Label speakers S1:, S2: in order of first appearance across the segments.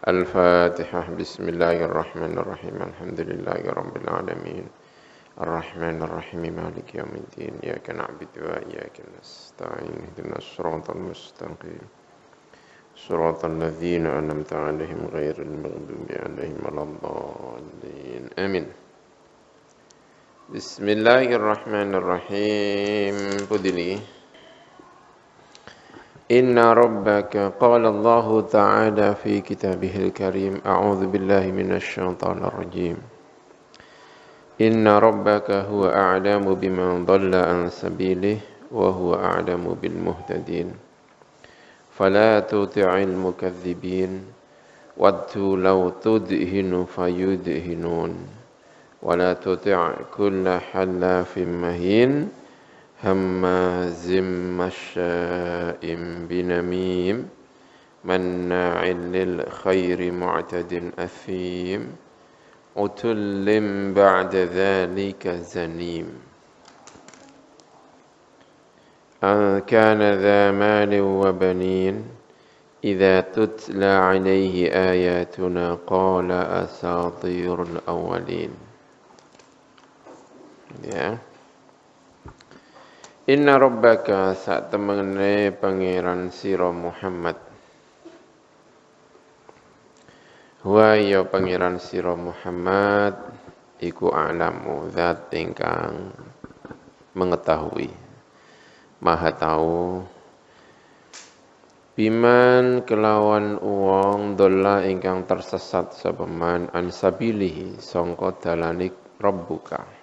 S1: الفاتحة بسم الله الرحمن الرحيم الحمد لله رب العالمين الرحمن الرحيم مالك يوم الدين إياك نعبد وإياك نستعين اهدنا الصراط المستقيم صراط الذين أنعمت عليهم غير المغضوب عليهم ولا الضالين آمين بسم الله الرحمن الرحيم بدلي إن ربك قال الله تعالى في كتابه الكريم أعوذ بالله من الشيطان الرجيم إن ربك هو أعلم بمن ضل عن سبيله وهو أعلم بالمهتدين فلا تطع المكذبين ودوا لو تدهن فيدهنون ولا تطع كل حلاف مهين هماز مشاء بنميم مناع للخير معتد أثيم عتل بعد ذلك زنيم أن كان ذا مال وبنين إذا تتلى عليه آياتنا قال أساطير الأولين Inna rabbaka saat temene pangeran sira Muhammad Wa ya pangeran sira Muhammad iku a'lamu zat ingkang mengetahui maha tahu biman kelawan wong dolla ingkang tersesat sapa man an sabilihi sangka dalane rabbuka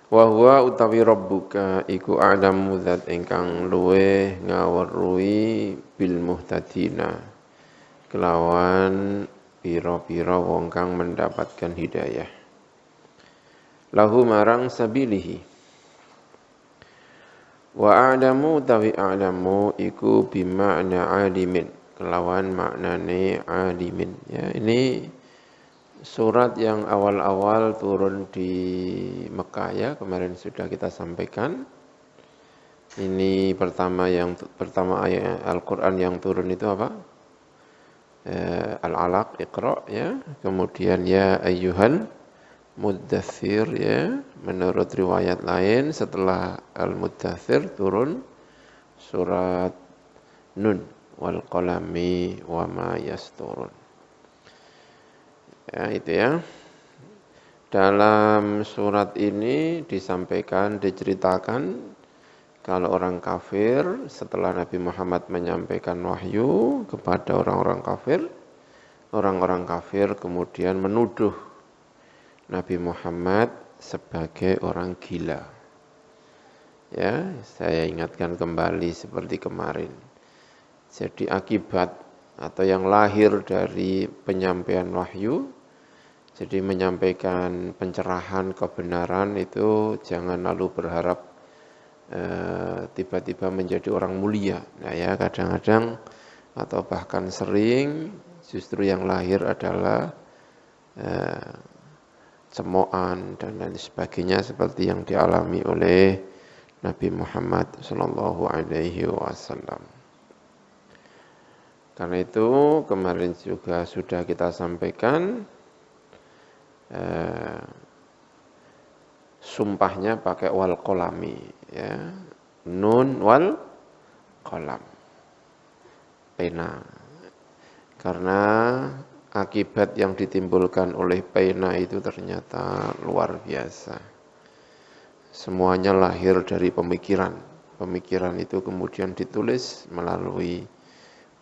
S1: wa huwa utawi rabbuka iku a'lamu zat ingkang luweh ngaweruhi bil muhtadina kelawan pira-pira wong kang mendapatkan hidayah lahu marang sabilihi wa a'lamu utawi a'lamu iku bima'na alimin kelawan maknane alimin ya ini surat yang awal-awal turun di Mekah ya, kemarin sudah kita sampaikan. Ini pertama ayat Al-Qur'an yang turun itu apa? Al-Alaq, Iqra ya. Kemudian ya ayyuhal muddathir ya. Menurut riwayat lain setelah Al-Muddathir turun surat Nun wal qalami wa ma yasturun. Ya, itu ya. Dalam surat ini diceritakan kalau orang kafir setelah Nabi Muhammad menyampaikan wahyu kepada orang-orang kafir kemudian menuduh Nabi Muhammad sebagai orang gila. Ya, saya ingatkan kembali seperti kemarin. Jadi akibat atau yang lahir dari penyampaian wahyu, jadi menyampaikan pencerahan kebenaran itu jangan lalu berharap tiba-tiba menjadi orang mulia. Nah ya kadang-kadang atau bahkan sering justru yang lahir adalah cemoohan dan lain sebagainya seperti yang dialami oleh Nabi Muhammad sallallahu alaihi wasallam. Karena itu kemarin juga sudah kita sampaikan sumpahnya pakai wal qalami ya. Nun wal qalam. Pena. Karena akibat yang ditimbulkan oleh pena itu ternyata luar biasa. Semuanya lahir dari pemikiran. Pemikiran itu kemudian ditulis melalui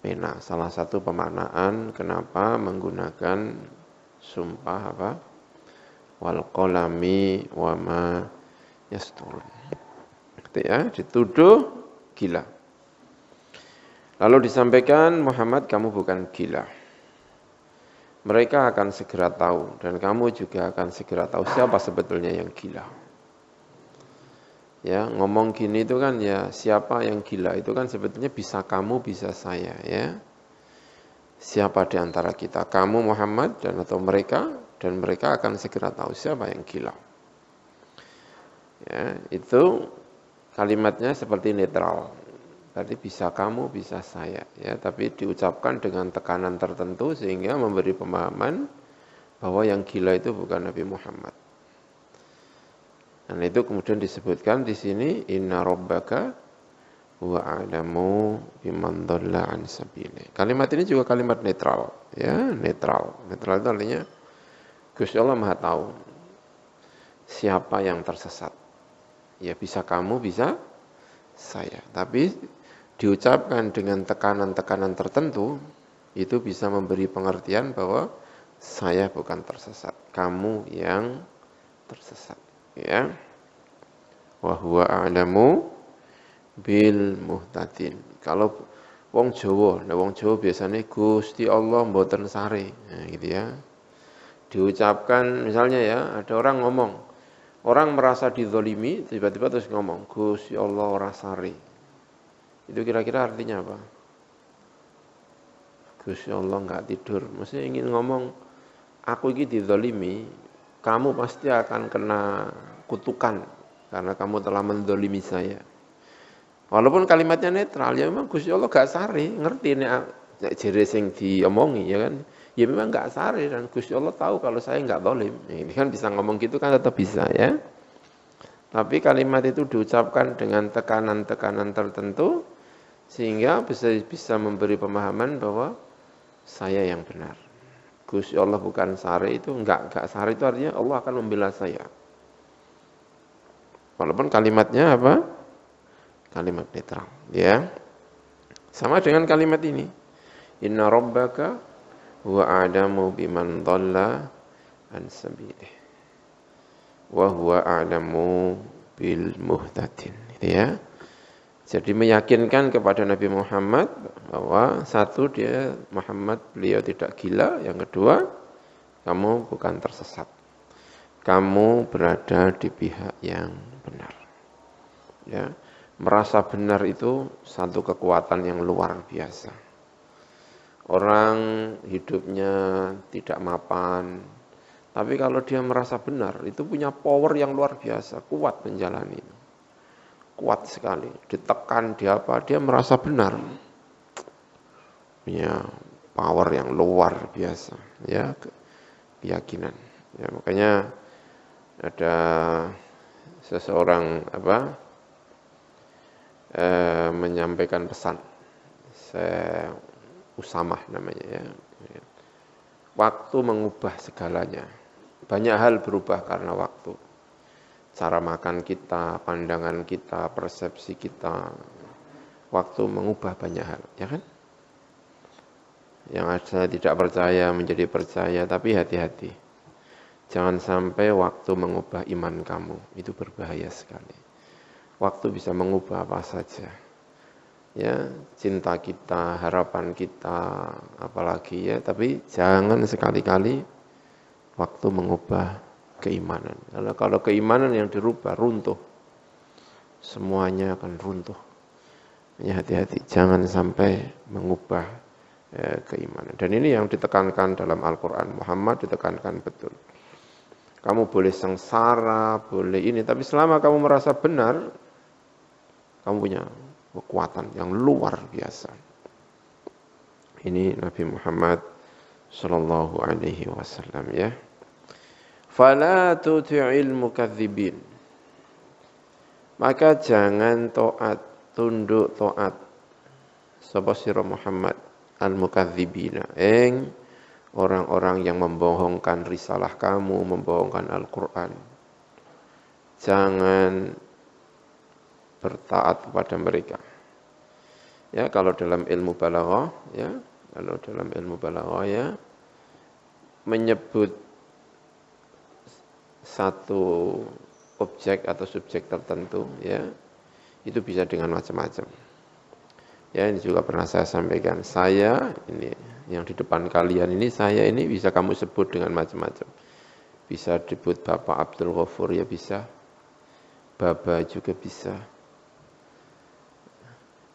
S1: pena. Salah satu pemaknaan kenapa menggunakan sumpah apa? Wal qalami wa ma yasturun. Gitu ya, dituduh gila. Lalu disampaikan Muhammad kamu bukan gila. Mereka akan segera tahu dan kamu juga akan segera tahu siapa sebetulnya yang gila. Ya, ngomong gini itu kan ya siapa yang gila itu kan sebetulnya bisa kamu bisa saya ya. Siapa di antara kita? Kamu Muhammad dan atau mereka dan mereka akan segera tahu siapa yang gila. Ya, itu kalimatnya seperti netral. berarti bisa kamu, bisa saya. Ya, tapi diucapkan dengan tekanan tertentu sehingga memberi pemahaman bahwa yang gila itu bukan Nabi Muhammad. Dan itu kemudian disebutkan di sini inna rabbaka huwa a'lamu biman dhalla an sabili. Kalimat ini juga kalimat netral, ya, netral. Netral itu artinya Gusti Allah Maha tahu siapa yang tersesat. Ya bisa kamu, bisa saya. Tapi diucapkan dengan tekanan-tekanan tertentu, itu bisa memberi pengertian bahwa saya bukan tersesat, kamu yang tersesat. Ya, wa huwa a'lamu bil muhtadin. Kalau wong Jawa biasanya Gusti Allah mboten sare, nah, gitu ya. Diucapkan misalnya ya, ada orang ngomong, orang merasa dizalimi, tiba-tiba terus ngomong Gusti Allah ora sare. Itu kira-kira artinya apa? Gusti Allah enggak tidur. Maksudnya ingin ngomong, aku ini dizalimi, kamu pasti akan kena kutukan karena kamu telah menzalimi saya. Walaupun kalimatnya netral, ya memang Gusti Allah gak sare, ngerti nek jere sing diomongi ya kan. Ya memang gak sare dan Gusti Allah tahu kalau saya enggak zalim. Ini kan bisa ngomong gitu kan tetap bisa ya. Tapi kalimat itu diucapkan dengan tekanan-tekanan tertentu sehingga bisa memberi pemahaman bahwa saya yang benar. Gusti Allah bukan sare itu enggak sare itu artinya Allah akan membela saya. Walaupun kalimatnya apa? Kalimat netral, ya. Sama dengan kalimat ini. Inna rabbaka huwa a'lamu biman dhalla an sabilih. Wa huwa a'lamu bil muhtadin. Gitu ya. Jadi meyakinkan kepada Nabi Muhammad bahwa satu dia Muhammad beliau tidak gila, yang kedua kamu bukan tersesat. Kamu berada di pihak yang benar. Ya. Merasa benar itu satu kekuatan yang luar biasa. Orang hidupnya tidak mapan, tapi kalau dia merasa benar, itu punya power yang luar biasa, kuat menjalani. Kuat sekali, ditekan, dia merasa benar. Punya power yang luar biasa, ya, keyakinan. Ya, makanya ada seseorang menyampaikan pesan. Usamah namanya ya. Waktu mengubah segalanya. Banyak hal berubah karena waktu. Cara makan kita, pandangan kita, persepsi kita. Waktu mengubah banyak hal, ya kan? Yang ada tidak percaya menjadi percaya, tapi hati-hati. Jangan sampai waktu mengubah iman kamu. Itu berbahaya sekali. Waktu bisa mengubah apa saja. Ya, cinta kita, harapan kita, apalagi ya, tapi jangan sekali-kali waktu mengubah keimanan. Karena kalau keimanan yang dirubah runtuh, semuanya akan runtuh. Ya, hati-hati, jangan sampai mengubah keimanan. Dan ini yang ditekankan dalam Al-Quran. Muhammad ditekankan betul. Kamu boleh sengsara, boleh ini, tapi selama kamu merasa benar, kamu punya kekuatan yang luar biasa. Ini Nabi Muhammad sallallahu alaihi wasallam ya. Fala tuti'il mukadzibin. Maka jangan tunduk taat sapa sira Muhammad al-mukadzibina ing orang-orang yang membohongkan risalah kamu, membohongkan Al-Qur'an. Jangan bertaat kepada mereka. Ya, kalau dalam ilmu balaghah ya, menyebut satu objek atau subjek tertentu ya, itu bisa dengan macam-macam. Ya, ini juga pernah saya sampaikan. Saya ini yang di depan kalian ini, saya ini bisa kamu sebut dengan macam-macam. Bisa disebut Bapak Abdul Ghafur ya bisa. Baba juga bisa.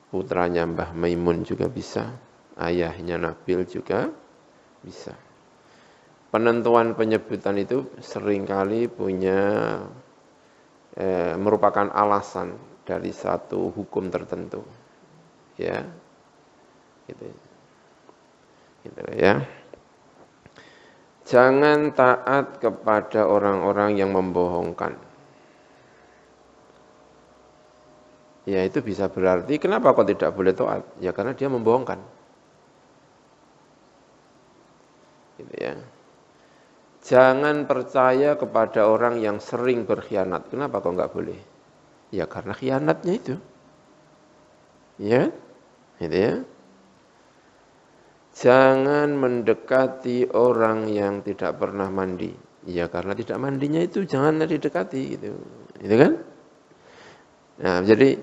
S1: Putranya Mbah Maimun juga bisa, ayahnya Nabil juga bisa. Penentuan penyebutan itu seringkali merupakan alasan dari satu hukum tertentu. ya. Gitu. Gitu ya. Jangan taat kepada orang-orang yang membohongkan. Ya itu bisa berarti kenapa kok tidak boleh taat? Ya karena dia membohongkan. Gitu ya. Jangan percaya kepada orang yang sering berkhianat. Kenapa kok nggak boleh? Ya karena khianatnya itu. Ya, gitu ya. Jangan mendekati orang yang tidak pernah mandi. Ya karena tidak mandinya itu jangan didekati gitu. Gitu kan? Nah, jadi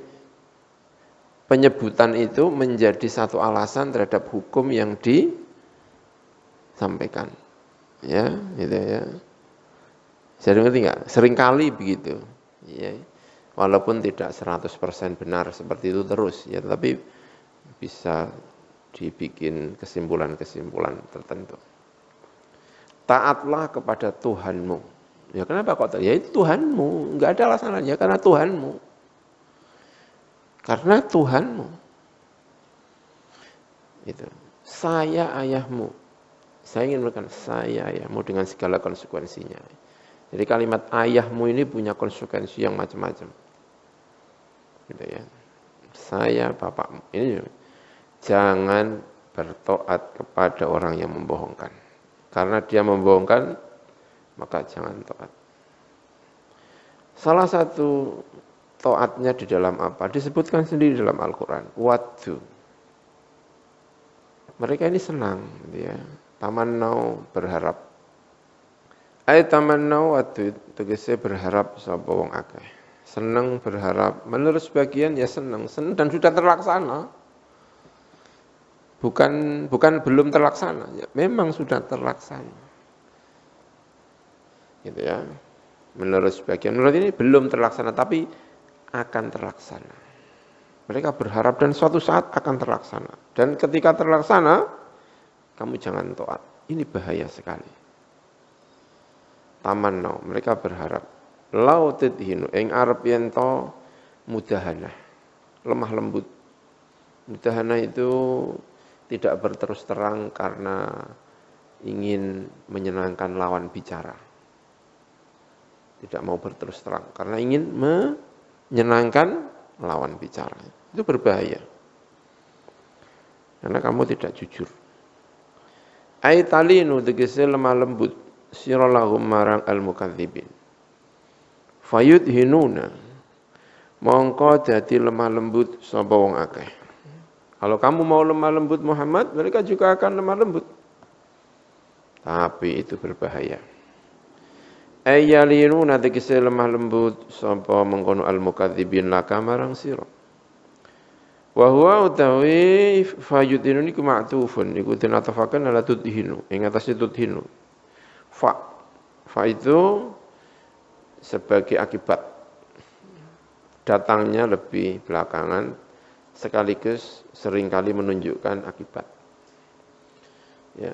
S1: penyebutan itu menjadi satu alasan terhadap hukum yang disampaikan. Ya, gitu ya. Jadi ngerti nggak? Seringkali begitu. Ya. Walaupun tidak 100% benar seperti itu terus ya, tetapi bisa dibikin kesimpulan-kesimpulan tertentu. Taatlah kepada Tuhanmu. Ya kenapa kok? Ya itu Tuhanmu, enggak ada alasan lain ya karena Tuhanmu. Karena Tuhanmu. Itu. Saya ayahmu. Saya ingin mengatakan saya ayahmu dengan segala konsekuensinya. Jadi kalimat ayahmu ini punya konsekuensi yang macam-macam. Gitu ya. Saya bapakmu. Ini jangan bertoat kepada orang yang membohongkan. Karena dia membohongkan, maka jangan taat. Salah satu taatnya di dalam apa? Disebutkan sendiri dalam Al-Quran. Waddu. Mereka ini senang, gitu ya. Tamannau berharap. Tamannau waddu tegese berharap sapa wong akeh. Senang berharap. Menurut sebagian ya senang dan sudah terlaksana. Bukan belum terlaksana, ya, memang sudah terlaksana. Gitu ya. Menurut sebagian, menurut ini belum terlaksana tapi akan terlaksana. Mereka berharap dan suatu saat akan terlaksana. Dan ketika terlaksana, kamu jangan taat. Ini bahaya sekali. Tamanno, mereka berharap. Lau tidhinu, ing arep yen to mudahana. Lemah lembut. Mudahana itu tidak berterus terang karena ingin menyenangkan lawan bicara. Tidak mau berterus terang karena ingin menyenangkan lawan bicara. Itu berbahaya. Karena kamu tidak jujur. Ai talinu tegese lemah lembut sira lahum marang al-mukadzibin. Fayudhinuna mongko dadi lemah lembut sapa wong akeh. Kalau kamu mau lemah lembut Muhammad, mereka juga akan lemah lembut. Tapi itu berbahaya. Ayyalinu nanti kisah lemah lembut sapa mengkono al-mukadzibin laka marang sira. Wa huwa utawi fayudhinu niku ma'tufun niku den atafaken ala tudhinu ing atase tudhinu. Fa itu sebagai akibat datangnya lebih belakangan sekaligus seringkali menunjukkan akibat. Ya.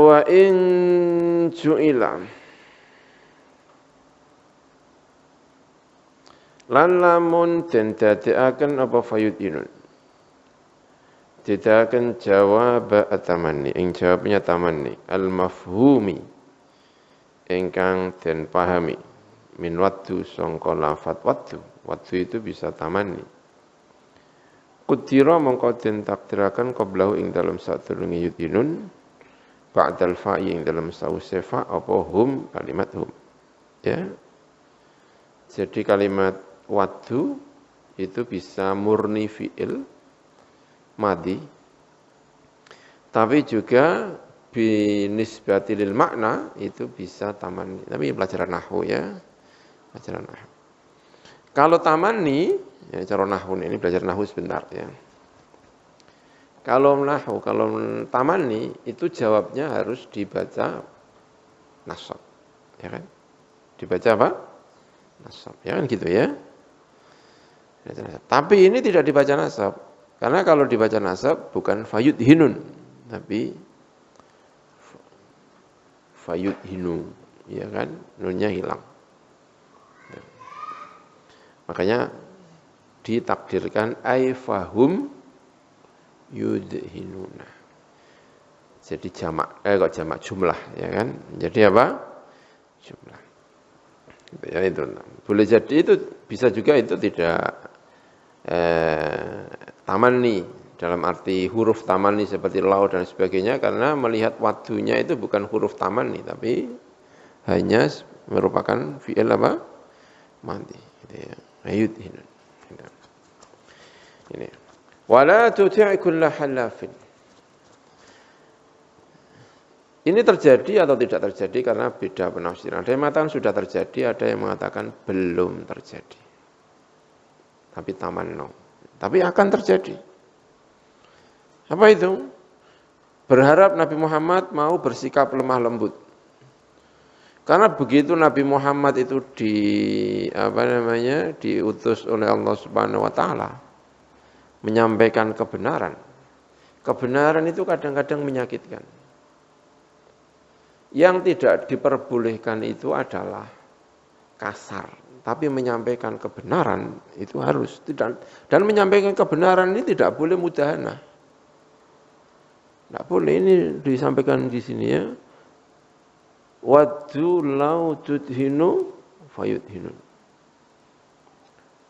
S1: Wa in ju'ila lan lamun den dadekaken apa fayudinun didadakan jawab atamanni ing jawabnya tamanni al mafhumi ingkang den pahami min waddu sangka lafat waddu itu bisa tamanni qudira mongko den takdiraken qablahu ing dalam sadurunge yudinun ba'dal fa'i ing dalam sause fa apa hum kalimat hum ya. Jadi kalimat waddu itu bisa murni fi'il madi tapi juga binisbati lil makna itu bisa tamanni. Tapi pelajaran nahwu ya. Pelajaran nahwu. Kalau tamanni ya cara nahwu ini belajar nahwu sebentar ya. Kalau nahwu, kalau tamanni itu jawabnya harus dibaca nasab. Ya kan? Dibaca apa? Nasab. Ya kan gitu ya. Tapi ini tidak dibaca nasab. Karena kalau dibaca nasab bukan fayudhinun, tapi fayudhinu. Ya kan? Nunnya hilang. Makanya ditakdirkan ay fahum yudhinuna. Jadi kok jamak jumlah ya kan? Jadi apa? Jumlah. Ya itu. Boleh jadi itu bisa juga itu tidak tamanni dalam arti huruf tamanni seperti lau dan sebagainya karena melihat wadunya itu bukan huruf tamanni tapi hanya merupakan fi'il apa? Mati. Gitu ya. Yudhinuna. Ini. Wala tuti' kulla halafin. Ini terjadi atau tidak terjadi karena beda penafsiran. Ada yang mengatakan sudah terjadi, ada yang mengatakan belum terjadi. Tapi tamanno. Tapi akan terjadi. Apa itu? Berharap Nabi Muhammad mau bersikap lemah lembut. Karena begitu Nabi Muhammad itu diutus oleh Allah Subhanahu wa taala menyampaikan kebenaran. Kebenaran itu kadang-kadang menyakitkan. Yang tidak diperbolehkan itu adalah kasar, tapi menyampaikan kebenaran itu harus dan menyampaikan kebenaran ini tidak boleh mudahana. Tidak boleh, ini disampaikan di sini ya. Waddu lau tudhinu fayudhinun.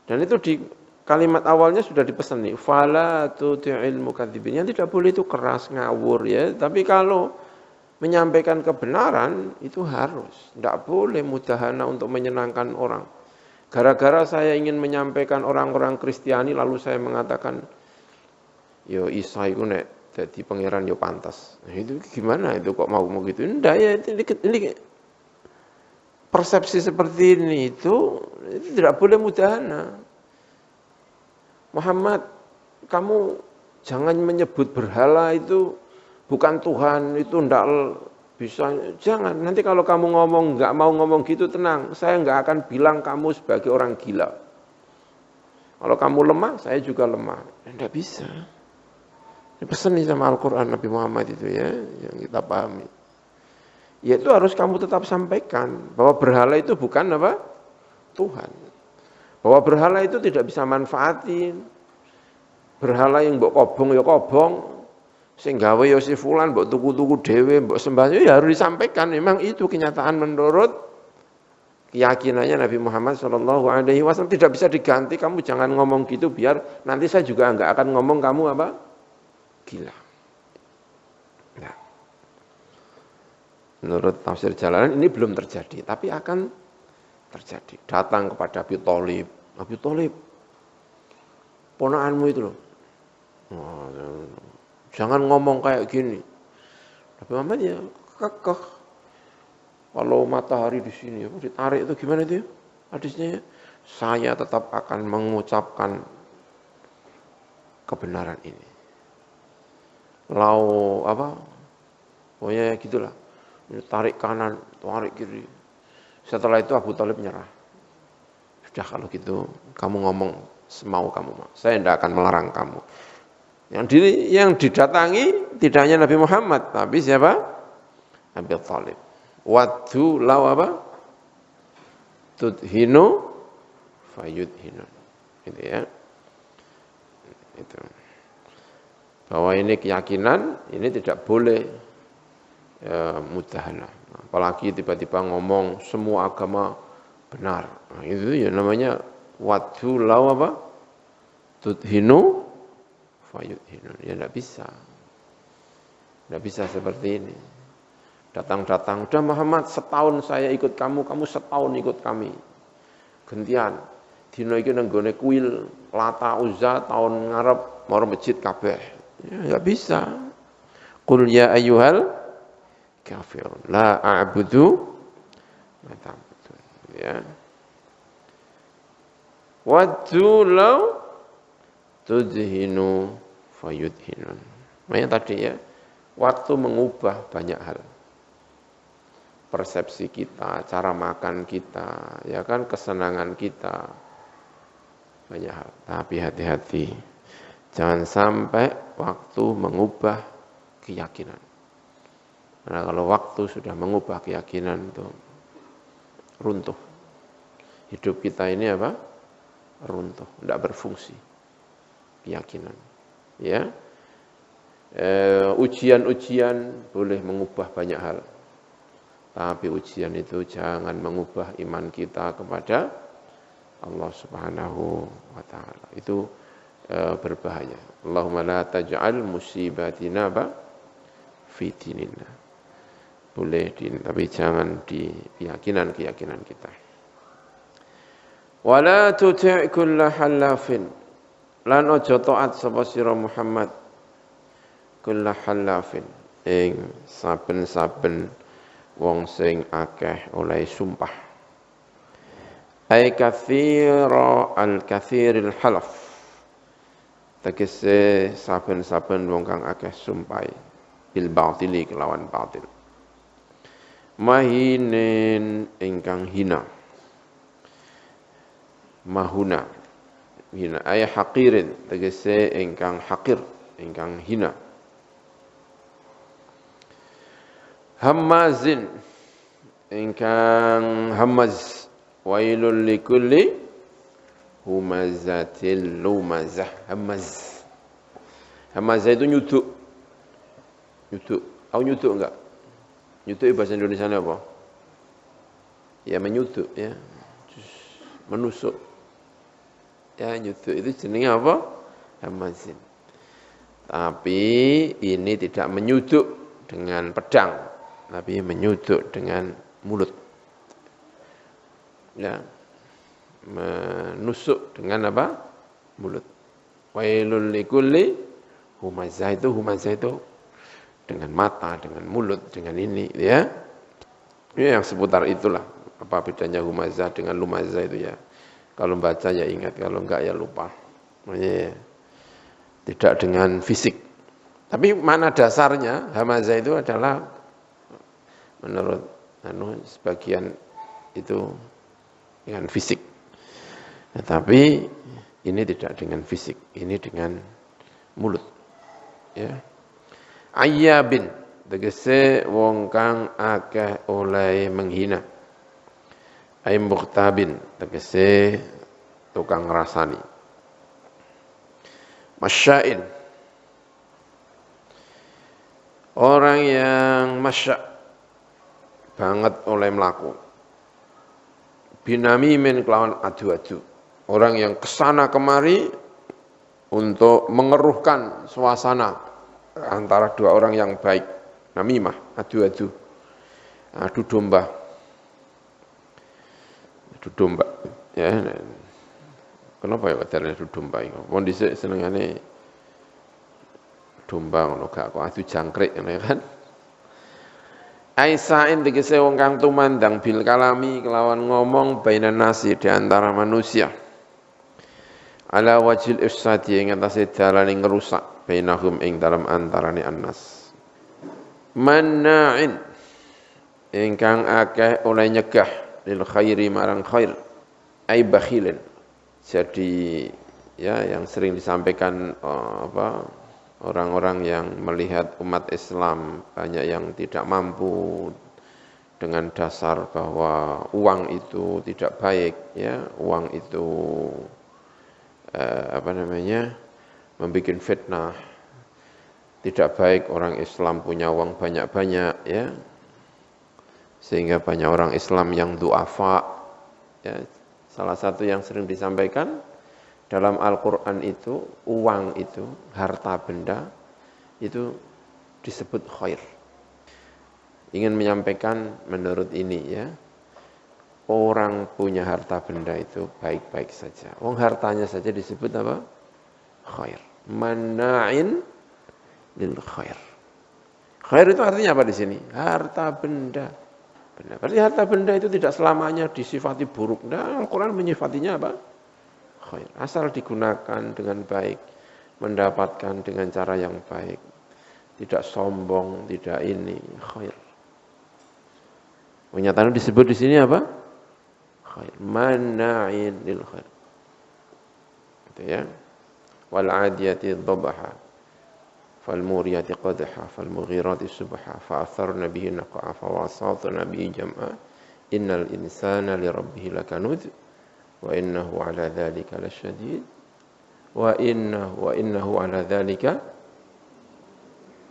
S1: Dan itu di kalimat awalnya sudah dipesan nih, fala tuti'il mukadzibin. Yang tidak boleh itu keras ngawur ya, tapi kalau menyampaikan kebenaran itu harus, tidak boleh mudahana untuk menyenangkan orang. Gara-gara saya ingin menyampaikan orang-orang Kristiani lalu saya mengatakan, yo Isa itu nek jadi pangeran yo pantas. Nah, itu gimana itu kok mau gitu? Enggak ya, ini persepsi seperti ini itu tidak boleh mudahana. Muhammad, kamu jangan menyebut berhala itu bukan Tuhan, itu enggak bisa, jangan. Nanti kalau kamu enggak mau ngomong gitu, tenang, saya enggak akan bilang kamu sebagai orang gila. Kalau kamu lemah, saya juga lemah. Enggak bisa. Ini pesan nih sama Al-Quran Nabi Muhammad itu ya, yang kita pahami. Ya itu harus kamu tetap sampaikan, bahwa berhala itu bukan apa? Tuhan. Bahwa berhala itu tidak bisa manfaatin. Berhala yang mbok kobong ya kobong, sing gawe ya si fulan mbok tuku-tuku dhewe mbok sembah ya harus disampaikan. Memang itu kenyataan menurut keyakinannya Nabi Muhammad SAW tidak bisa diganti. Kamu jangan ngomong gitu biar nanti saya juga enggak akan ngomong kamu apa? Gila. Nah. Menurut tafsir Jalalain ini belum terjadi, tapi akan terjadi. Datang kepada Abi Thalib. Abi Thalib, ponakanmu itu loh. Oh, jangan ngomong kayak gini. Nabi Muhammad ya kekeh. Kalau matahari di sini ditarik itu gimana itu? Hadisnya saya tetap akan mengucapkan kebenaran ini. Lau apa? Pokoknya gitulah. Tarik kanan, tarik kiri. Setelah itu Abu Thalib nyerah. Sudah kalau gitu kamu ngomong semau kamu. Saya tidak akan melarang kamu. Yang didatangi tidak hanya Nabi Muhammad, tapi siapa? Abi Thalib. Waddu law apa? Tudhinu fayudhinun. Gitu ya. Itu. Bahwa ini keyakinan, ini tidak boleh mudahana. Apalagi tiba-tiba ngomong semua agama benar. Nah, itu ya namanya waddu law apa? Tudhinu fayudhinun. Ya tidak bisa. Tidak bisa seperti ini. Datang-datang, udah Muhammad setahun saya ikut kamu, kamu setahun ikut kami. Gantian. Dino iki nang gone kuil Lata Uzza tahun ngarep mau masjid kabeh. Ya enggak bisa. Qul ya ayyuhal kafirun la a'budu ma ta'budun. Ya. Waddu law tudhinu fayudhinun. Makanya tadi ya, waktu mengubah banyak hal. Persepsi kita, cara makan kita, ya kan, kesenangan kita, banyak hal. Tapi hati-hati, jangan sampai waktu mengubah keyakinan. Karena kalau waktu sudah mengubah keyakinan itu runtuh. Hidup kita ini apa? runtuh, tidak berfungsi keyakinan. Ya, ujian-ujian boleh mengubah banyak hal, tapi ujian itu jangan mengubah iman kita kepada Allah Subhanahu wa taala. Itu berbahaya. Allahumma la taj'al musibatina fi dinina. Boleh tapi jangan di keyakinan kita. Wala tuti' kulla halafin. Lan aja taat sapa sira Muhammad kulla halafin ing saben-saben wong sing akeh oleh sumpah. Ai katsira al-katsiril halaf. Tegese saben-saben wong kang akeh sumpah bil batili kelawan batil. Mahinin ingkang hina. Mahuna hina ay haqirin tegese ingkang haqir ingkang hina. Hammazin ingkang hamaz wailul likulli humazatil lumazah. Hamazah itu nyuduk enggak? Nyuduk bahasa Indonesia apa? Ya menyuduk ya. Menusuk. Ya nyuduk itu jenenge apa? Hamazin. Tapi ini tidak menyuduk dengan pedang, tapi menyuduk dengan mulut. Ya. Menusuk dengan apa? Mulut. Wailul likulli humazah itu dengan mata, dengan mulut, dengan ini ya. Ini yang seputar itulah. Apa bedanya humazah dengan lumazah itu ya. Kalau baca ya ingat, kalau enggak ya lupa. Makanya ya, tidak dengan fisik. Tapi mana dasarnya hamazah itu adalah menurut sebagian itu dengan fisik. Tetapi ini tidak dengan fisik, ini dengan mulut. Ya. Ayyabin tegese wong kang akeh oleh menghina. Ay mukhtabin tegese tukang rasani. Masya'in orang yang masya' banget oleh melaku. Binamimin kelawan adu-adu. Orang yang kesana kemari untuk mengeruhkan suasana antara dua orang yang baik. Namimah, adu-adu. Adu domba. Adu domba. Ya. Kenapa ya caranya adu domba iki? Wong dhisik senengane domba ngono gak kok adu jangkrik ngono kan. Aisain tegese wong kang tumandang bil kalami kelawan ngomong bainan nasi di antara manusia. Ala wajil ifsadi ing atase dalane ngrusak bainahum ing dalam antarane annas. Manna'in ingkang akeh oleh nyegah lil khairi marang khair. Ai bakhilin. Jadi ya yang sering disampaikan orang-orang yang melihat umat Islam banyak yang tidak mampu dengan dasar bahwa uang itu tidak baik ya, uang itu membuat fitnah. Tidak baik orang Islam punya uang banyak-banyak ya. Sehingga banyak orang Islam yang du'afa ya. Salah satu yang sering disampaikan dalam Al-Qur'an itu uang itu, harta benda itu disebut khair. Ingin menyampaikan menurut ini ya. Orang punya harta benda itu baik-baik saja. Wong hartanya saja disebut apa? Khair. Manna'in lil khair. Khair itu artinya apa di sini? Harta benda. Benar. Berarti harta benda itu tidak selamanya disifati buruk. Nah, Al-Quran menyifatinya apa? Khair. Asal digunakan dengan baik, mendapatkan dengan cara yang baik, tidak sombong, tidak ini, khair. Pernyataan disebut di sini apa? Khair. Manna'in lil khair. Gitu ya. Wal 'adiyati dhabaha. Fal muriyati qadha, fal mughirati subha, fa atharna bihi naq'a, fa wasatna bihi jam'a. Innal insana li rabbih lakanud wa innahu ala dzalika lasyadid wa innahu ala dzalika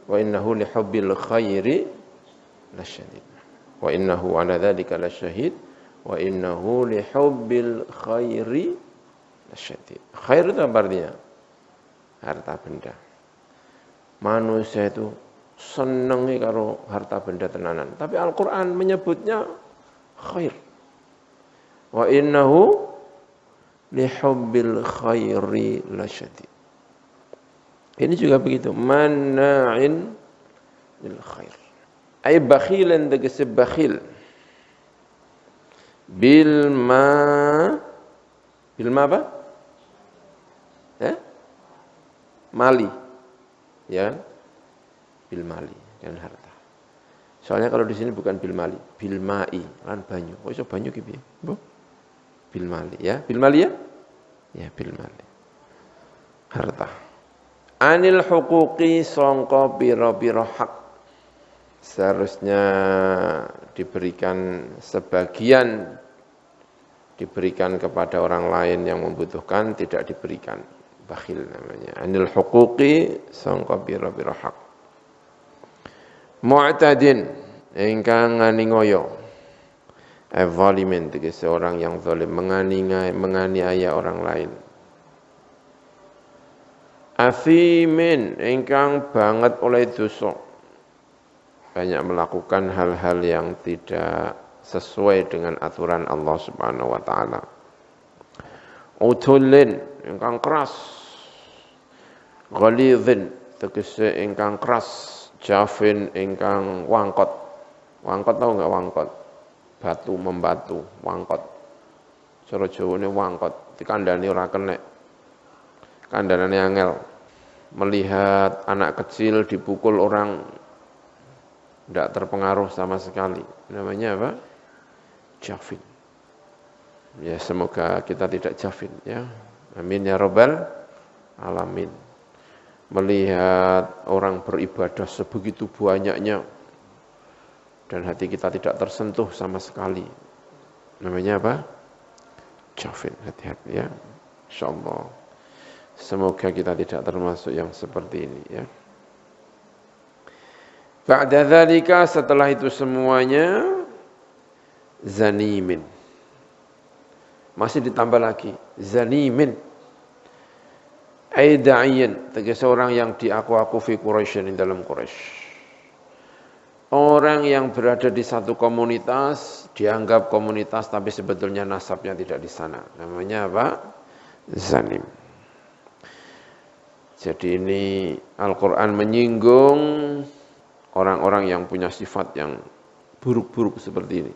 S1: wa innahu li hubbil khairi lasyadid wa innahu ala dzalika lasyahid wa innahu li hubbil khairi lasyadid. Khair itu apa artinya? Harta benda. Manusia itu senengi karo harta benda tenanan, tapi Al-Qur'an menyebutnya khair. Wa innahu li hubbil khairi lasyadid. Ini juga begitu, manna'in lil khair. Ay bakhilan tegese bakhil. Bil ma apa? Mali. Ya. Bil mali, dengan harta. Soalnya kalau di sini bukan bil mali, bil mai, lan banyu. Kok iso banyu ki piye? Mbok. Bil mali ya. Bil mali ya? Ya bil mali. Harta. Anil huquqi sangka pira-pira hak. Seharusnya diberikan sebagian, diberikan kepada orang lain yang membutuhkan, tidak diberikan. Bakhil namanya. Anil huquqi sangka pira-pira hak. Mu'tadin ingkang nganiaya. Zalimin tegese orang yang zalim, menganiaya orang lain. Athimin ingkang banget oleh dosa. Banyak melakukan hal-hal yang tidak sesuai dengan aturan Allah Subhanahu wa taala. Utullin ingkang keras. Ghalidhin tegese ingkang keras. Jafin ingkang wangkot. Wangkot tahu enggak wangkot? Batu membatu, wangkot. Cara Jawane wangkot, dikandani ora kenek. Kandhanane angel. Melihat anak kecil dipukul orang tidak terpengaruh sama sekali. Namanya apa? Jafin. Ya semoga kita tidak jafin ya. Amin ya rabbal alamin. Melihat orang beribadah sebegitu banyaknya dan hati kita tidak tersentuh sama sekali. Namanya apa? Jafin. Hati-hati ya. Insyaallah. Semoga kita tidak termasuk yang seperti ini ya. Ba'da dzalika, setelah itu semuanya, zanimin. Masih ditambah lagi, zanimin. Ai da'iyan, tegese orang yang diaku-aku fi Quraisyin, dalam Quraisy. Orang yang berada di satu komunitas, dianggap komunitas tapi sebetulnya nasabnya tidak di sana. Namanya apa? Zanim. Jadi ini Al-Qur'an menyinggung orang-orang yang punya sifat yang buruk-buruk seperti ini.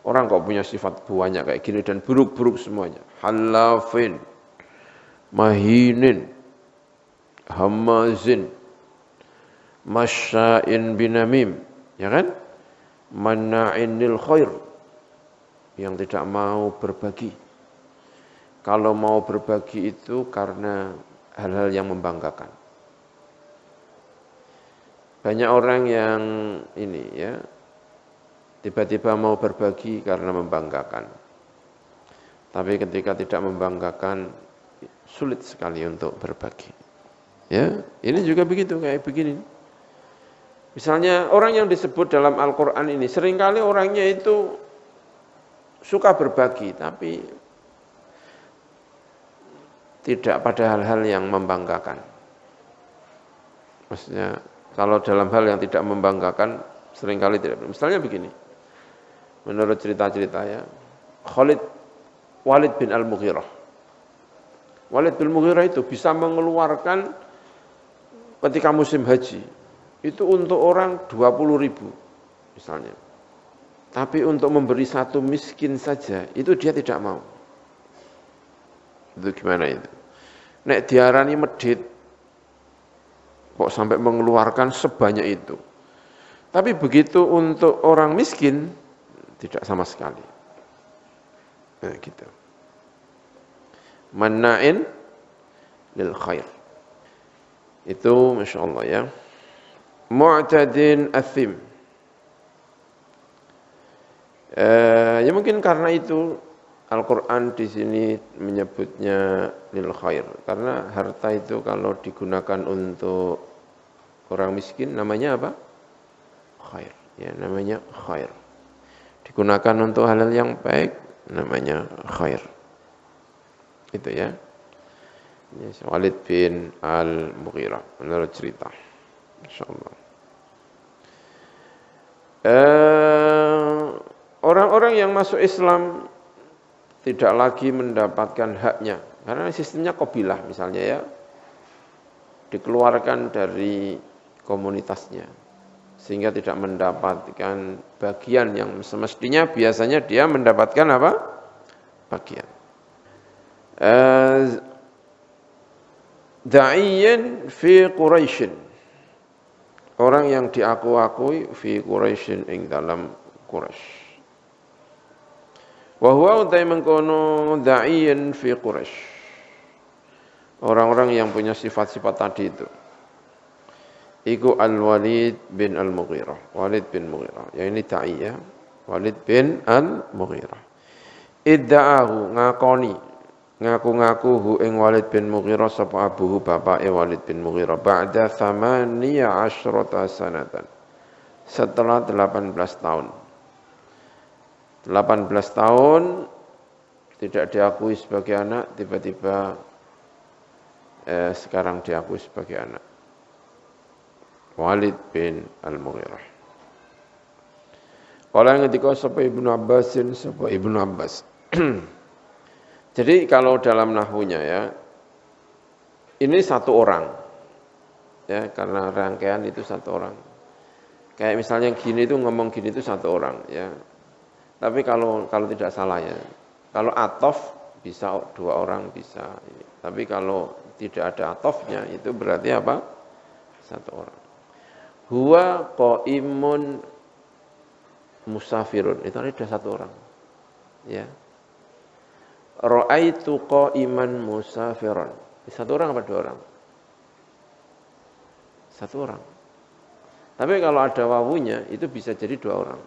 S1: Orang kok punya sifat banyak kayak gini dan buruk-buruk semuanya. Halafin, mahinin, hamazin, masya'in binamim, ya kan? Manna'in lil khair, yang tidak mau berbagi. Kalau mau berbagi itu karena hal-hal yang membanggakan. Banyak orang yang ini ya, tiba-tiba mau berbagi karena membanggakan. Tapi ketika tidak membanggakan, sulit sekali untuk berbagi. Ya, ini juga begitu kayak begini. Misalnya orang yang disebut dalam Al-Qur'an ini seringkali orangnya itu suka berbagi tapi tidak pada hal-hal yang membanggakan. Maksudnya kalau dalam hal yang tidak membanggakan seringkali tidak. Misalnya begini. Menurut cerita-cerita ya, Walid bin Al-Mughirah. Walid bin Al-Mughirah itu bisa mengeluarkan ketika musim haji itu untuk orang 20.000 misalnya. Tapi untuk memberi satu miskin saja itu dia tidak mau. Itu gimana itu? Nek diarani medhit kok sampai mengeluarkan sebanyak itu. Tapi begitu untuk orang miskin tidak sama sekali. Nah, gitu. Manna'in lil khair. Itu Masya Allah ya. Mu'tadin athim. Ya mungkin karena itu Al-Quran di sini menyebutnya lil khair, karena harta itu kalau digunakan untuk orang miskin namanya apa? Khair. Ya, namanya khair. Digunakan untuk hal-hal yang baik namanya khair. Itu ya. Ini Walid bin Al-Mughirah menurut cerita. Insyaallah. Orang-orang yang masuk Islam tidak lagi mendapatkan haknya, karena sistemnya qabilah misalnya ya, dikeluarkan dari komunitasnya, sehingga tidak mendapatkan bagian yang semestinya biasanya dia mendapatkan apa? Bagian. Da'iyan fi Quraisyin, orang yang diaku-akui fi Quraisyin ing dalam Quraisy. Wa huwa utai mengkono da'iyan fi Quraisy. Orang-orang yang punya sifat-sifat tadi itu. Iku Al-Walid bin Al-Mughirah. Walid bin Mughirah. Yang ini da'i ya. Walid bin Al-Mughirah. Idda'ahu ngakoni. Ngaku-ngaku hu ing Walid bin Mughirah sapa abuhu bapake Walid bin Mughirah. Ba'da 18 sanatan. Setelah 18 tahun. 18 tahun tidak diakui sebagai anak, tiba-tiba sekarang diakui sebagai anak. Walid bin Al-Mughirah. Kala ngendika sapa Ibnu Abbasin, sapa Ibnu Abbas. Jadi kalau dalam nahwunya ya, ini satu orang. Ya, karena rangkaian itu satu orang. Kayak misalnya gini itu ngomong gini itu satu orang ya. Tapi kalau tidak salah ya, kalau atof bisa dua orang bisa. Tapi kalau tidak ada atofnya itu berarti apa? Satu orang. Huwa qaimun musafirun, itu ada satu orang. Ya. Ra'aitu qaiman musafiron. Satu orang apa dua orang? Satu orang. Tapi kalau ada wawunya itu bisa jadi dua orang.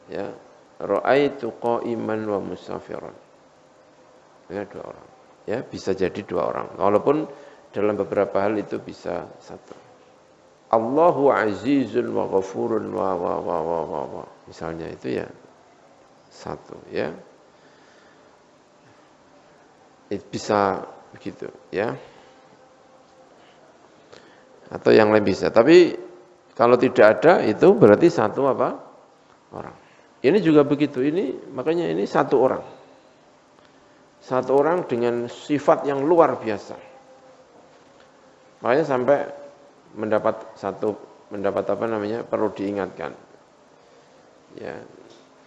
S1: Ya, ra'aitu qa'iman wa musafiran. Ya, dua orang. Ya, bisa jadi dua orang. Walaupun dalam beberapa hal itu bisa satu. Allahu azizun wa ghafurun wa. Misalnya itu ya satu ya. Itu bisa begitu ya. Atau yang lain bisa. Tapi kalau tidak ada itu berarti satu apa? Orang. Ini juga begitu, makanya ini satu orang. Satu orang dengan sifat yang luar biasa. Makanya sampai mendapat apa namanya, perlu diingatkan. Ya,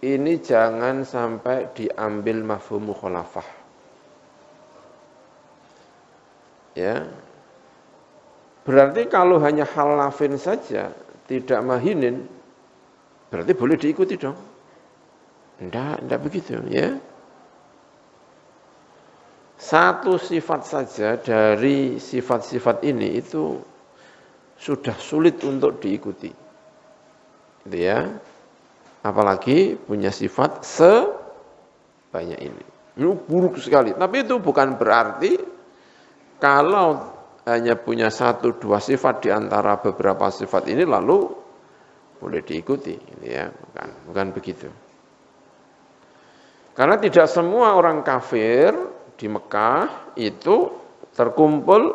S1: ini jangan sampai diambil mafhum mukhalafah. Ya. Berarti kalau hanya halafin saja, tidak mahinin, berarti boleh diikuti dong. Enggak begitu ya. Satu sifat saja dari sifat-sifat ini itu sudah sulit untuk diikuti. Gitu ya. Apalagi punya sifat sebanyak ini. Ini buruk sekali. Tapi itu bukan berarti kalau hanya punya satu dua sifat di antara beberapa sifat ini lalu boleh diikuti. Gitu ya. Bukan begitu. Karena tidak semua orang kafir di Mekah itu terkumpul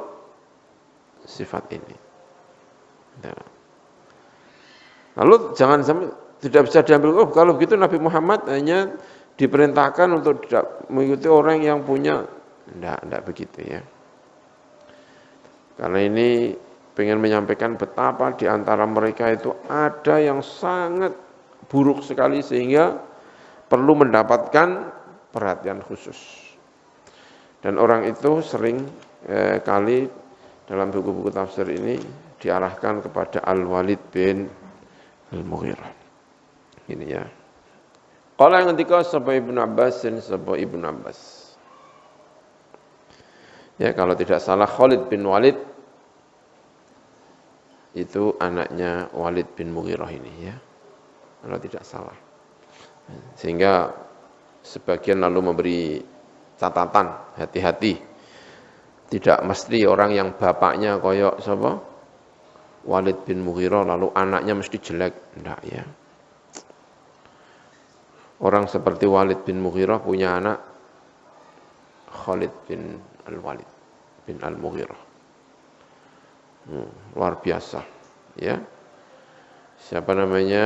S1: sifat ini. Nah. Lalu jangan sampai tidak bisa diambil, kalau begitu Nabi Muhammad hanya diperintahkan untuk tidak mengikuti orang yang punya, enggak begitu ya. Karena ini pengen menyampaikan betapa di antara mereka itu ada yang sangat buruk sekali sehingga perlu mendapatkan perhatian khusus. Dan orang itu sering kali dalam buku-buku tafsir ini diarahkan kepada Al-Walid bin Al-Mughirah. Ini ya. Qala ngendika sapa Ibnu Abbas dan sapa Ibnu Abbas. Ya, kalau tidak salah Khalid bin Walid itu anaknya Walid bin Mughirah ini ya. Kalau tidak salah. Sehingga Sebagian lalu memberi catatan, hati-hati. Tidak mesti orang yang bapaknya koyok sapa? Walid bin Mughirah lalu anaknya mesti jelek. Enggak ya. Orang seperti Walid bin Mughirah punya anak Khalid bin Al-Walid bin Al-Mughirah. Luar biasa. Ya. Siapa namanya?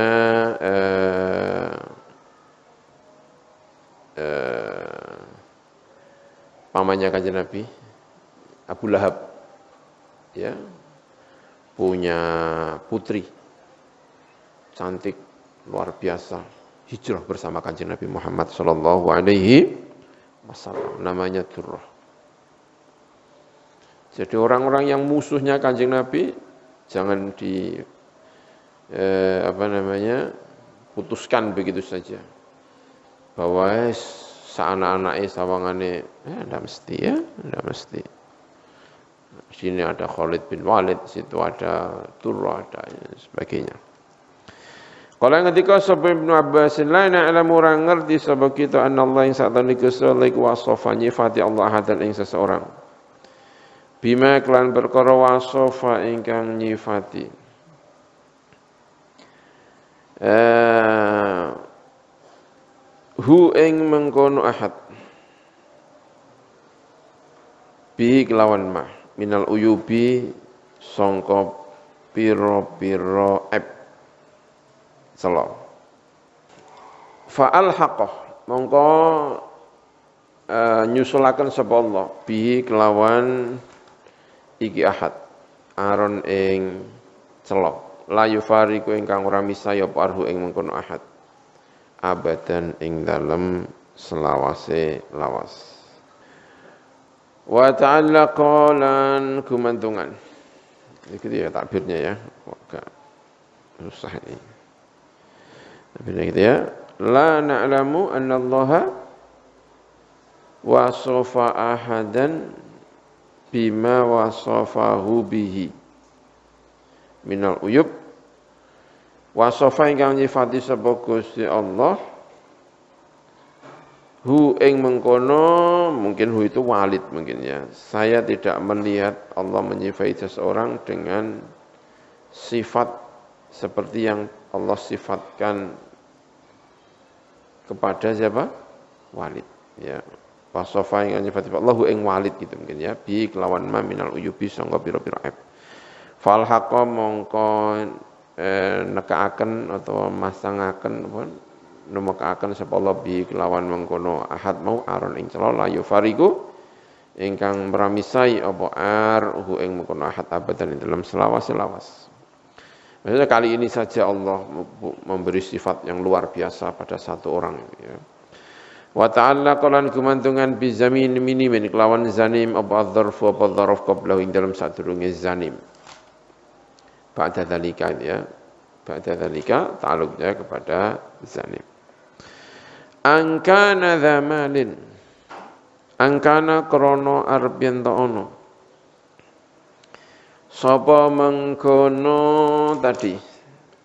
S1: Pamannya Kanjeng Nabi Abu Lahab, ya, punya putri cantik luar biasa, hijrah bersama Kanjeng Nabi Muhammad sallallahu alaihi wasallam, namanya Durrah. Jadi orang-orang yang musuhnya Kanjeng Nabi jangan putuskan begitu saja. Bahwa seanak-anaknya sawangane enggak mesti ya, enggak mesti. Sini ada Khalid bin Walid, situ ada Durrah, ada sebagainya. Kalau yang ketika sahabat Ibnu Abbas lain alam orang ngerti sebab kita anallah yang saat ini kesulik wasofa nyifati Allah hadan ing seseorang. Bima klan perkara wasofa ingkang nyifati. Hu ing mengkono ahad. Bi kelawan mah minal uyubi sangka pira-pira eb selo fa alhaqah mongko nyusulaken sapa Allah bi kelawan iki ahad aron ing celo la yufariku ingkang ora misaya apa arhu ing mengkono ahad abadan ing dalem selawase lawas. Wa ta'allaqa lan gumantungan. Iki dia takbirnya ya. Agak susah ini. Takbirnya gitu ya. La na'lamu anna Allah wasafa ahadan bima wasafahu bihi minal uyub wasafa ingkang nyifati sapa Gusti Allah hu ing mengkono, mungkin hu itu Walid mungkin ya. Saya tidak melihat Allah menyifati seseorang dengan sifat seperti yang Allah sifatkan kepada siapa? Walid ya. Wasofa yang nyifati Allah hu ing Walid gitu mungkin ya. Bi kelawan ma minal uyubi sangka pira-pira aib. Fal haqa mongko nekaaken atau masangaken apa numekaken sapa Allah bi kelawan mengkono ahad mau aron ing celo la yufariku ingkang meramisai apa hu ing mengkono ahad abadan ing dalam selawas-selawas. Maksudnya kali ini saja Allah memberi sifat yang luar biasa pada satu orang ya. Wa ta'ala qalan gumantungan bi zamin minimin kelawan zanim apa dzarfu apa dzaraf qabla ing dalam sadurunge zanim. Ba'da dzalika ya. Ba'da dzalika ta'alluqnya kepada zanim. Angkana zamalin angkana krono arbian ta'ono sapa mengkono tadi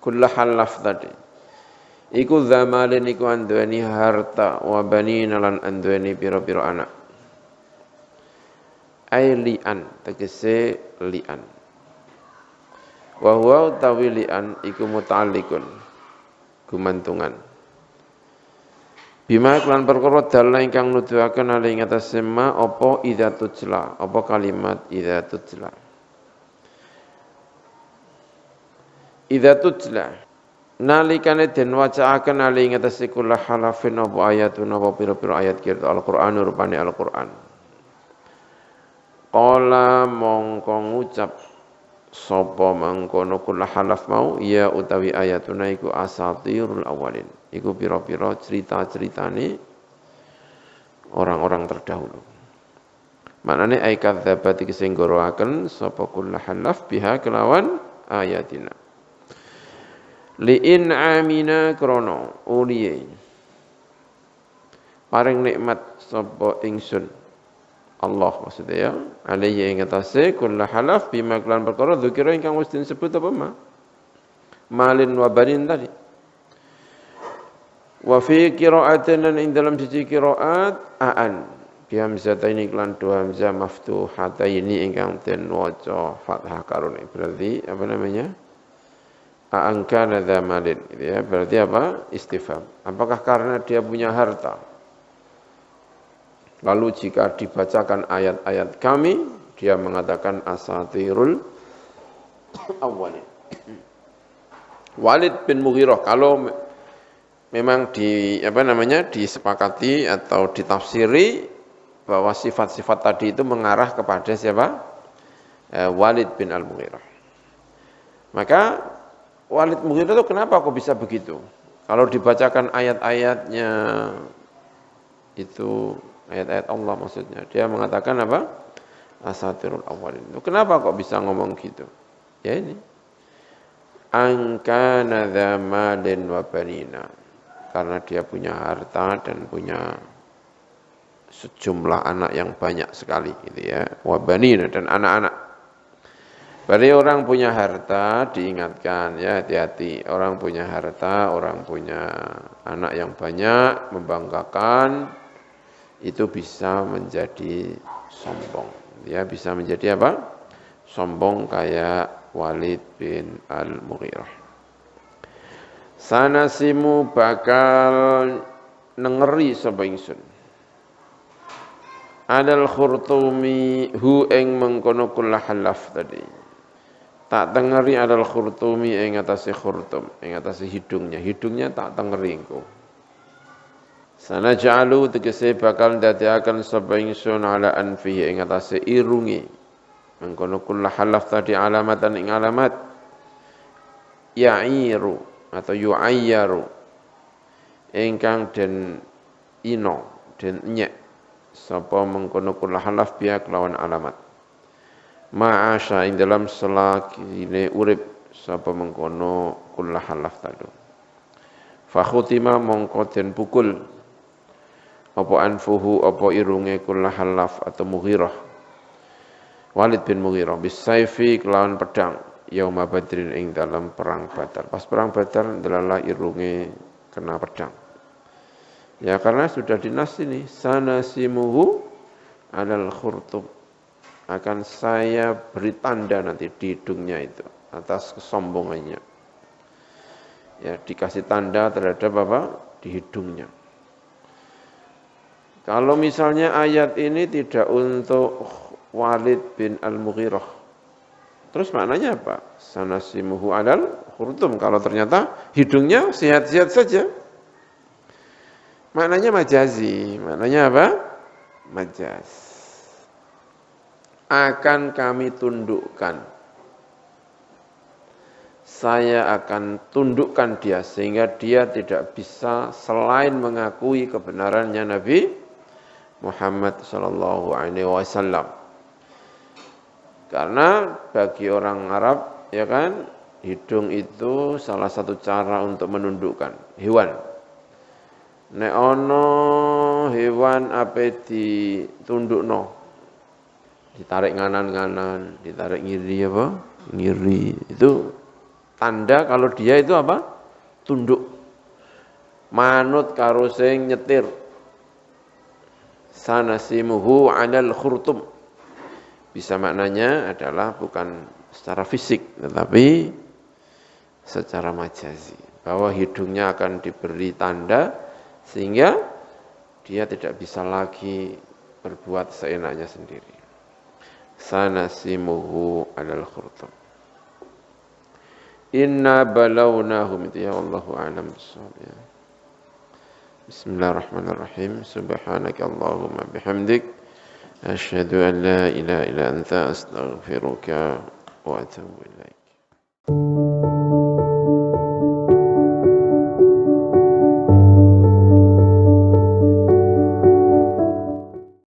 S1: kulla halaf tadi iku zamalin iku anduweni harta wa banina lan anduweni pira-pira anak ai li'an tegese li'an wa huwa utawi li'an iku muta'alliqun gumantungan bima kelan perkara dalna ingkang nuduhaken ali ing atase ma apa idza tujla apa kalimat idza tujla nalikane den wacaaken ali ing atase kula halafin apa ayatun apa pira-pira ayat kirta Al-Qur'an rupane Al-Qur'an qala mongko ngucap sapa mangkono kula halaf mau ya utawi ayatuna iku asatirul awalin iku pira-pira cerita-ceritane orang-orang terdahulu. Maknane ai kadzabat iki sing goroaken sapa kula halaf biha kelawan ayatina. Li'in amina krono uliye paring nikmat sapa ingsun Allah maksudnya ya alaihi ing atase kula halaf bima kelan perkara dzikira ingkang wis disebut apa ma malin wa banin tadi Wa fi qira'atin ing dalam siji qiraat aan bi hamzataini lan dua hamzah maftuhataini ingkang den waca fathah karone. Berarti apa namanya? Aan kana dzamalin gitu ya. Berarti apa? Istifham. Apakah karena dia punya harta? Lalu jika dibacakan ayat-ayat kami, dia mengatakan asatirul awwalin. Walid bin Mughirah kalau memang disepakati atau ditafsiri bahwa sifat-sifat tadi itu mengarah kepada siapa? Walid bin Al-Mughirah. Maka Walid Mughirah itu kenapa kok bisa begitu? Kalau dibacakan ayat-ayatnya itu ayat-ayat Allah maksudnya, dia mengatakan apa? Asatirul awwalin. Kenapa kok bisa ngomong gitu? Ya ini. Angkana dzamalin wa banina. Karena dia punya harta dan punya sejumlah anak yang banyak sekali gitu ya. Wa banina dan anak-anak. Berarti orang punya harta diingatkan ya hati-hati. Orang punya harta, orang punya anak yang banyak membanggakan itu bisa menjadi sombong. Ya bisa menjadi apa? Sombong kayak Walid bin Al-Mughirah. Sanasimu bakal nengeri sapa ingsun. Adal khurtumi hu ing mengkono kula halaf tadi. Tak tengeri adal khurtumi ing atase khurtum, ing atase hidungnya. Hidungnya tak tengeri engko. Sana ja'alu tegese bakal ndadekaken sapa ingsun ala anfihi ing atase irungi. Mengkono kula halaf tadi alamatan ing alamat ya'iru atau yu'ayyaru ingkang den ino den nyek sapa mengkono kula halaf biya kelawan alamat ma'asya ing dalam selakine urip sapa mengkono kula halaf tadi fa khutima mongko den pukul apa anfuhu apa irunge kula halaf atau Mughirah Walid bin Mughirah bisayfi kelawan pedang yauma badrin ing dalam perang Badar. Pas perang Badar ndelalah irunge kena pedang. Ya karena sudah dinas ini sanasimuhu alal khurtum. Akan saya beri tanda nanti di hidungnya itu atas kesombongannya. Ya dikasih tanda terhadap apa? Di hidungnya. Kalau misalnya ayat ini tidak untuk Walid bin Al-Mughirah. Terus maknanya apa? Sanasimuhu alal khurtum. Kalau ternyata hidungnya sehat-sehat saja. Maknanya majazi. Maknanya apa? Majaz. Akan kami tundukkan. Saya akan tundukkan dia sehingga dia tidak bisa selain mengakui kebenarannya Nabi Muhammad sallallahu alaihi wasallam. Karena bagi orang Arab, ya kan, hidung itu salah satu cara untuk menundukkan hewan. Nek ono hewan ape ditundukno, ditarik nganan-nganan, ditarik ngiri apa? Ngiri. Itu tanda kalau dia itu apa? Tunduk. Manut karo sing nyetir. Sanasimuhu 'alal khurtum. Bisa maknanya adalah bukan secara fisik, tetapi secara majazi. Bahwa hidungnya akan diberi tanda, sehingga dia tidak bisa lagi berbuat seenaknya sendiri. Sanasimuhu alal khurtum. Inna balawnahum itu ya Allahu a'lam bissawab ya. Bismillahirrahmanirrahim. Subhanaka Allahumma bihamdik. أشهد أن لا إله إلا أنت أستغفرك وأتوب إليك